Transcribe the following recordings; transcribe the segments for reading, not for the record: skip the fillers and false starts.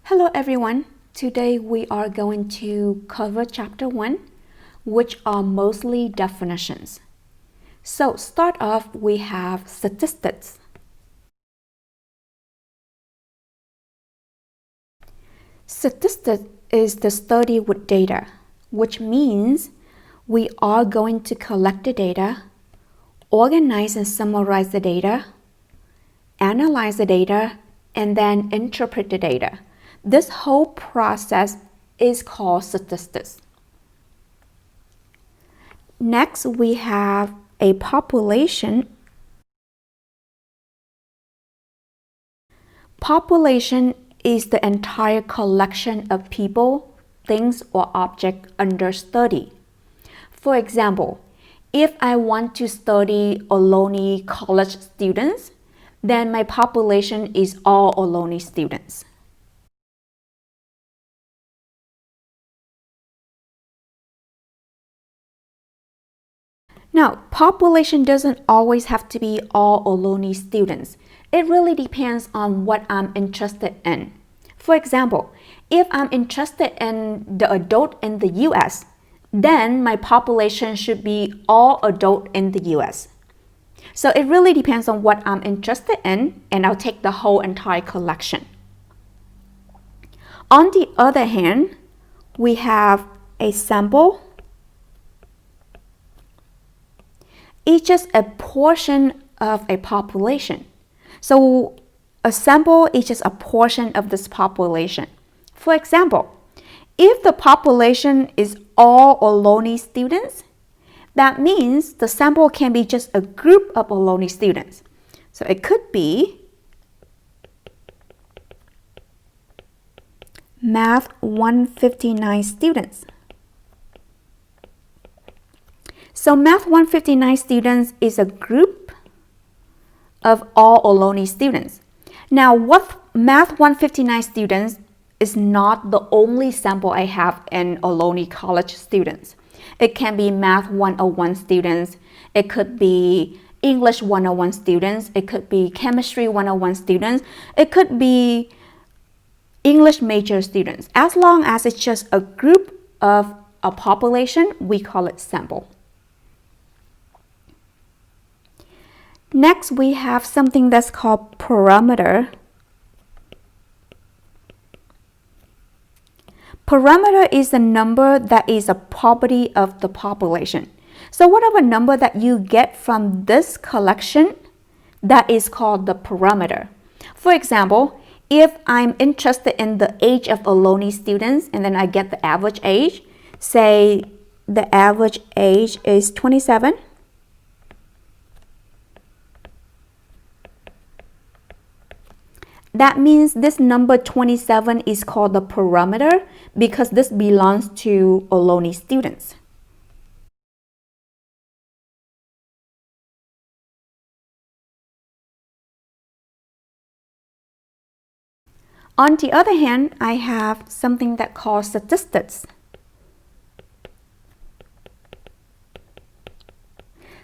Hello everyone. Today we are going to cover chapter 1, which are mostly definitions. So start off, we have statistics. Statistics is the study with data, which means we are going to collect the data, organize and summarize the data, analyze the data, and then interpret the data. This whole process is called statistics. Next, we have a population. Population is the entire collection of people, things, or objects under study. For example, if I want to study Ohlone College students, then my population is all Ohlone students. Now, population doesn't always have to be all Ohlone students. It really depends on what I'm interested in. For example, if I'm interested in the adult in the US, then my population should be all adult in the US. So it really depends on what I'm interested in, and I'll take the whole entire collection. On the other hand, we have a sample. It's just a portion of a population. So a sample is just a portion of this population. For example, if the population is all Ohlone students, that means the sample can be just a group of Ohlone students. So it could be Math 159 students. So Math 159 students is a group of all Ohlone students. Now, what Math 159 students is not the only sample I have in Ohlone College students. It can be Math 101 students. It could be English 101 students. It could be Chemistry 101 students. It could be English major students. As long as it's just a group of a population, we call it sample. Next, we have something that's called parameter. Parameter is a number that is a property of the population. So whatever number that you get from this collection, that is called the parameter. For example, if I'm interested in the age of Ohlone students and then I get the average age, say the average age is 27. That means this number 27 is called the parameter because this belongs to Ohlone students. On the other hand, I have something that calls statistics.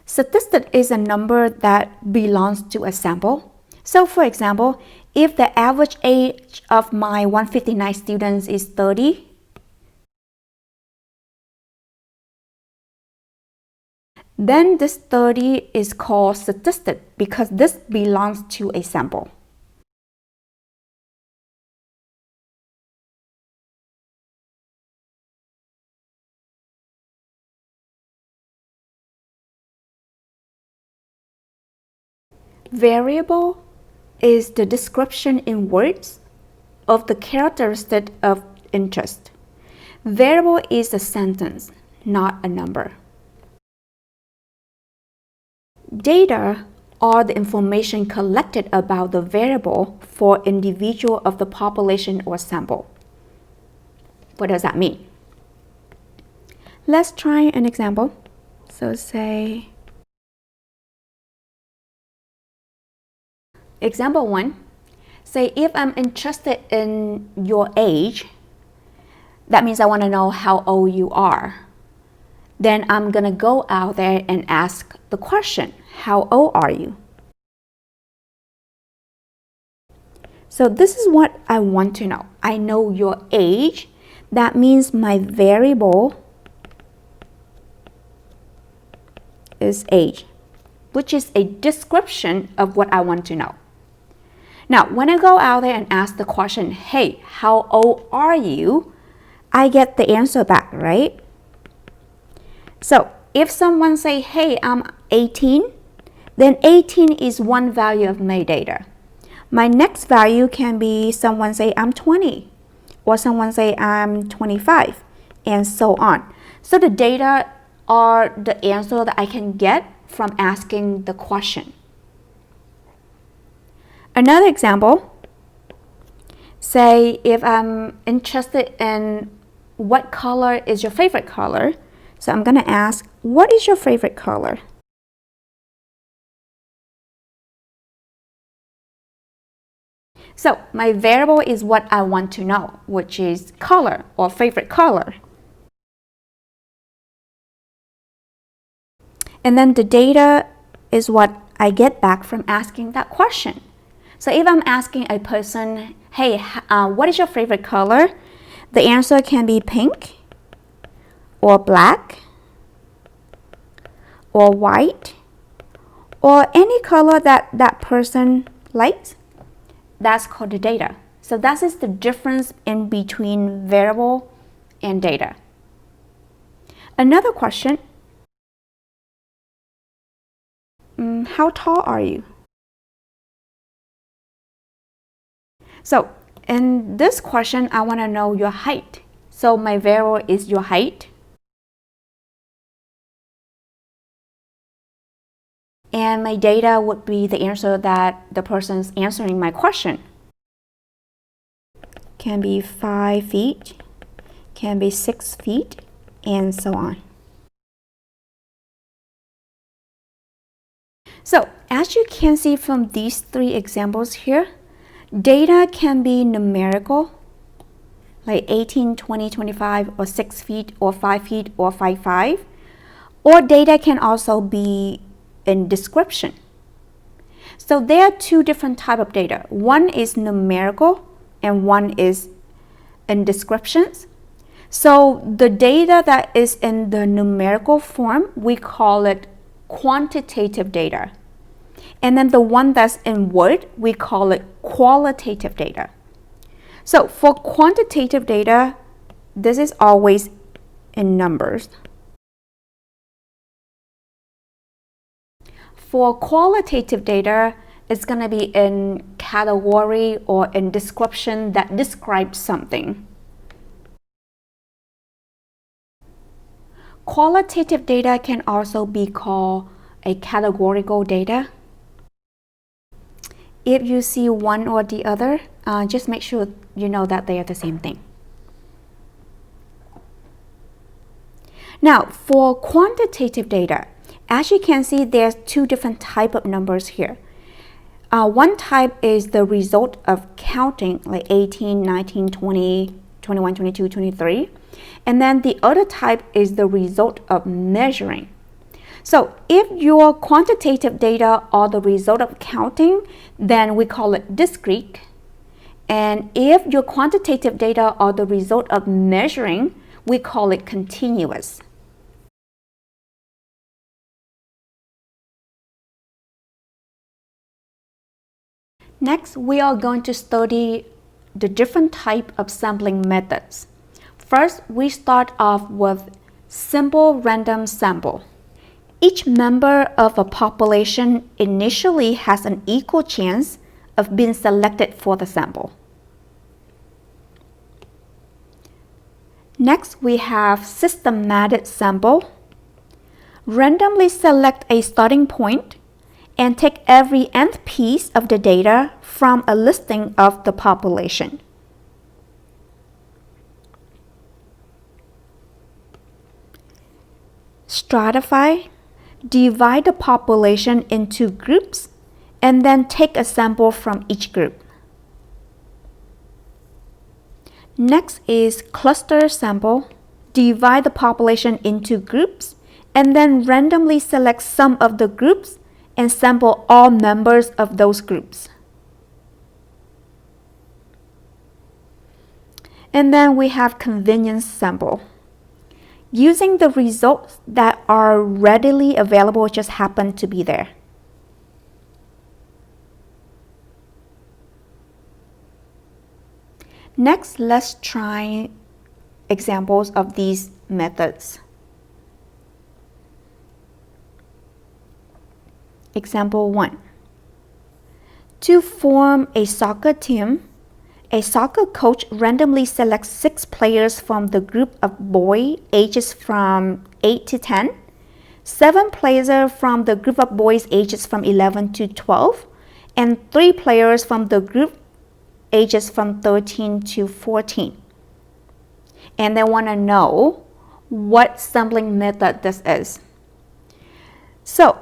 Statistic is a number that belongs to a sample. So for example, if the average age of my 159 students is 30, then this 30 is called statistic because this belongs to a sample. Variable is the description in words of the characteristic of interest. Variable is a sentence, not a number. Data are the information collected about the variable for individual of the population or sample. What does that mean? Let's try an example. So say, example 1, say if I'm interested in your age, that means I want to know how old you are. Then I'm going to go out there and ask the question, how old are you? So this is what I want to know. I know your age, that means my variable is age, which is a description of what I want to know. Now, when I go out there and ask the question, hey, how old are you? I get the answer back, right? So if someone say, hey, I'm 18, then 18 is one value of my data. My next value can be someone say I'm 20, or someone say I'm 25, and so on. So the data are the answer that I can get from asking the question. Another example, say if I'm interested in what color is your favorite color, so I'm going to ask, what is your favorite color? So my variable is what I want to know, which is color or favorite color. And then the data is what I get back from asking that question. So if I'm asking a person, hey, what is your favorite color? The answer can be pink, or black, or white, or any color that that person likes. That's called the data. So that is the difference in between variable and data. Another question, how tall are you? So in this question, I want to know your height. So my variable is your height. And my data would be the answer that the person's answering my question. Can be 5 feet, can be 6 feet, and so on. So as you can see from these three examples here, data can be numerical, like 18, 20, 25, or 6 feet, or 5 feet, or 5'5", or data can also be in description. So there are two different types of data. One is numerical and one is in descriptions. So the data that is in the numerical form, we call it quantitative data. And then the one that's in word, we call it qualitative data. So for quantitative data, this is always in numbers. For qualitative data, it's going to be in category or in description that describes something. Qualitative data can also be called a categorical data. If you see one or the other, just make sure you know that they are the same thing. Now, for quantitative data, as you can see, there's two different types of numbers here. One type is the result of counting, like 18, 19, 20, 21, 22, 23. And then the other type is the result of measuring. So if your quantitative data are the result of counting, then we call it discrete. And if your quantitative data are the result of measuring, we call it continuous. Next, we are going to study the different type of sampling methods. First, we start off with simple random sample. Each member of a population initially has an equal chance of being selected for the sample. Next, we have systematic sample. Randomly select a starting point and take every nth piece of the data from a listing of the population. Stratify. Divide the population into groups and then take a sample from each group. Next is cluster sample. Divide the population into groups and then randomly select some of the groups and sample all members of those groups. And then we have convenience sample. Using the results that are readily available, just happen to be there. Next, let's try examples of these methods. Example 1. To form a soccer team, a soccer coach randomly selects 6 players from the group of boys ages from 8 to 10, 7 players from the group of boys ages from 11 to 12, and 3 players from the group ages from 13 to 14. And they want to know what sampling method this is. So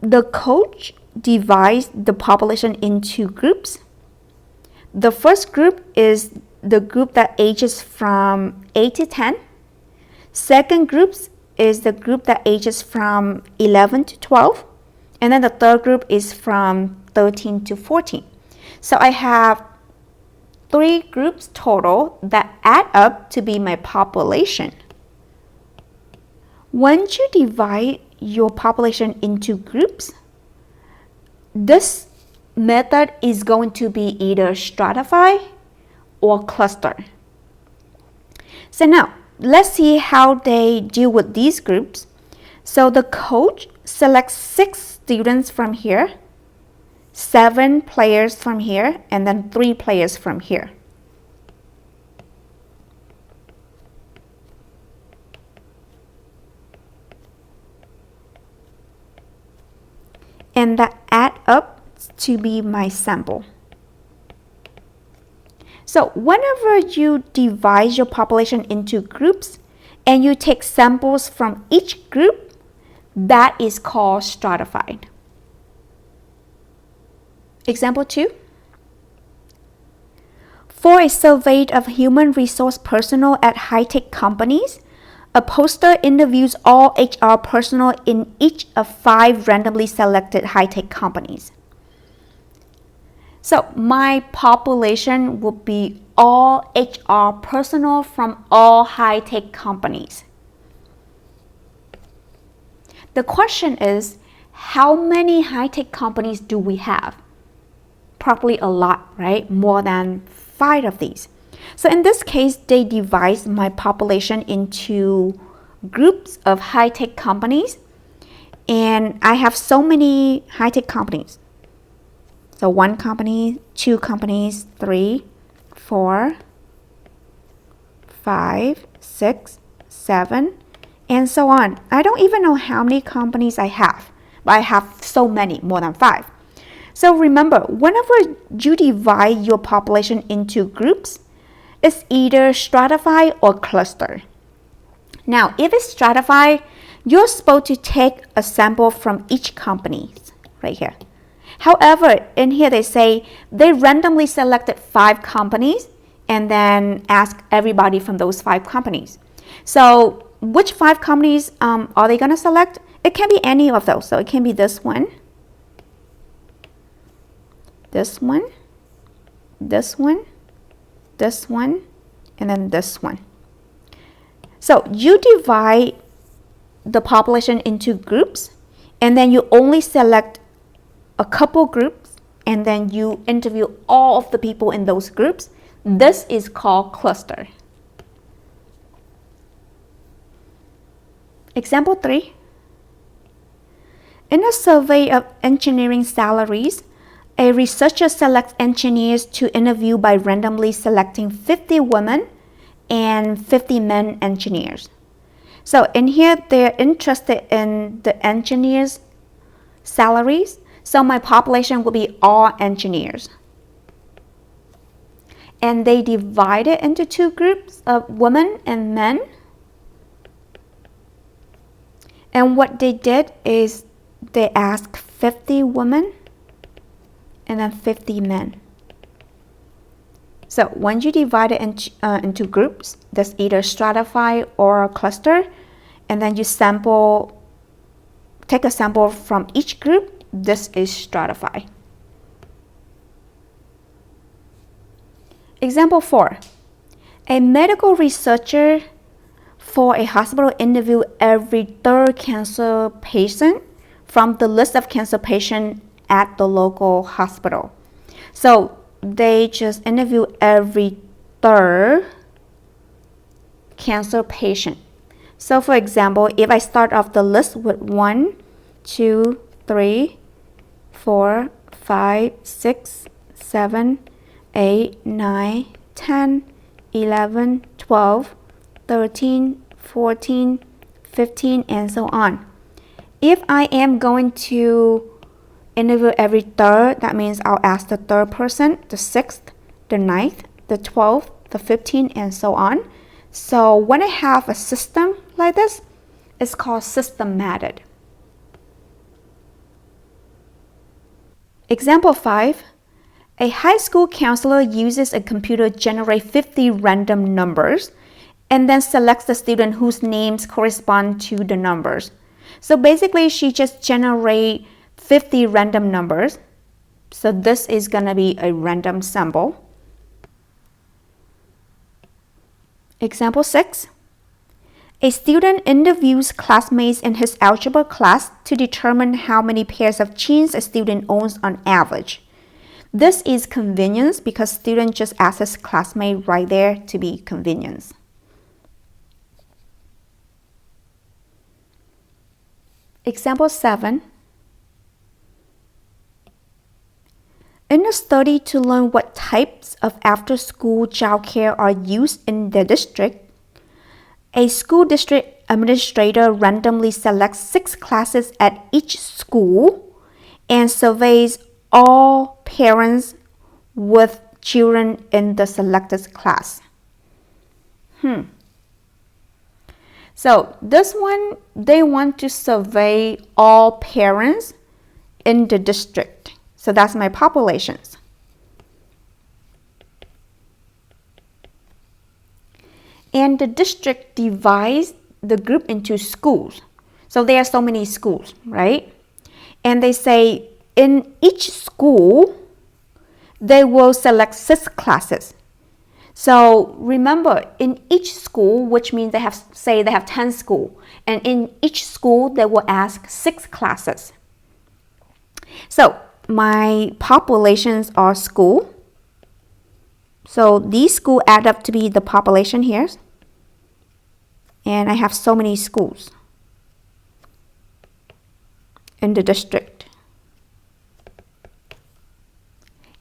the coach divides the population into groups. The first group is the group that ages from 8 to 10. Second group is the group that ages from 11 to 12. And then the third group is from 13 to 14. So I have 3 groups total that add up to be my population. Once you divide your population into groups, this method is going to be either stratify or cluster. So now, let's see how they deal with these groups. So the coach selects 6 students from here, 7 players from here, and then 3 players from here. And that add up to be my sample. So whenever you divide your population into groups and you take samples from each group, that is called stratified. Example 2. For a survey of human resource personnel at high-tech companies, a poster interviews all HR personnel in each of 5 randomly selected high-tech companies. So my population would be all HR personnel from all high-tech companies. The question is, how many high-tech companies do we have? Probably a lot, right? More than 5 of these. So in this case, they divide my population into groups of high-tech companies. And I have so many high-tech companies. So 1 company, 2 companies, 3, 4, 5, 6, 7, and so on. I don't even know how many companies I have, but I have so many, more than 5. So remember, whenever you divide your population into groups, it's either stratify or cluster. Now, if it's stratify, you're supposed to take a sample from each company right here. However, in here they say they randomly selected 5 companies and then ask everybody from those 5 companies. So which 5 companies are they going to select? It can be any of those. So it can be this one, this one, this one, this one, and then this one. So you divide the population into groups, and then you only select a couple groups, and then you interview all of the people in those groups. This is called cluster. Example 3. In a survey of engineering salaries, a researcher selects engineers to interview by randomly selecting 50 women and 50 men engineers. So in here, they're interested in the engineers' salaries. So my population will be all engineers. And they divide it into 2 groups of women and men. And what they did is they asked 50 women and then 50 men. So when you divide it into groups, that's either stratify or cluster, and then you take a sample from each group. This is stratify. Example 4. A medical researcher for a hospital interview every third cancer patient from the list of cancer patients at the local hospital. So they just interview every third cancer patient. So for example, if I start off the list with 1, 2, 3, 4, 5, 6, 7, 8, 9, 10, 11, 12, 13, 14, 15, and so on. If I am going to interview every third, that means I'll ask the third person, the 6th, the 9th, the 12th, the 15th, and so on. So when I have a system like this, it's called systematic. Example 5. A high school counselor uses a computer to generate 50 random numbers and then selects the student whose names correspond to the numbers. So basically, she just generates 50 random numbers. So this is going to be a random sample. Example 6. A student interviews classmates in his algebra class to determine how many pairs of jeans a student owns on average. This is convenience because student just asks his classmate right there to be convenience. Example 7. In a study to learn what types of after-school childcare are used in the district, a school district administrator randomly selects 6 classes at each school and surveys all parents with children in the selected class. So this one, they want to survey all parents in the district. So that's my populations. And the district divides the group into schools. So there are so many schools, right? And they say in each school, they will select 6 classes. So remember, in each school, which means they have 10 schools, and in each school, they will ask 6 classes. So my populations are school. So these schools add up to be the population here. And I have so many schools in the district.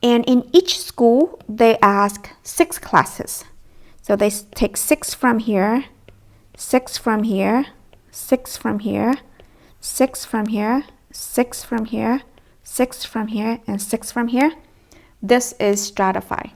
And in each school, they ask 6 classes. So they take 6 from here, 6 from here, 6 from here, 6 from here, 6 from here, 6 from here, and 6 from here. This is stratify.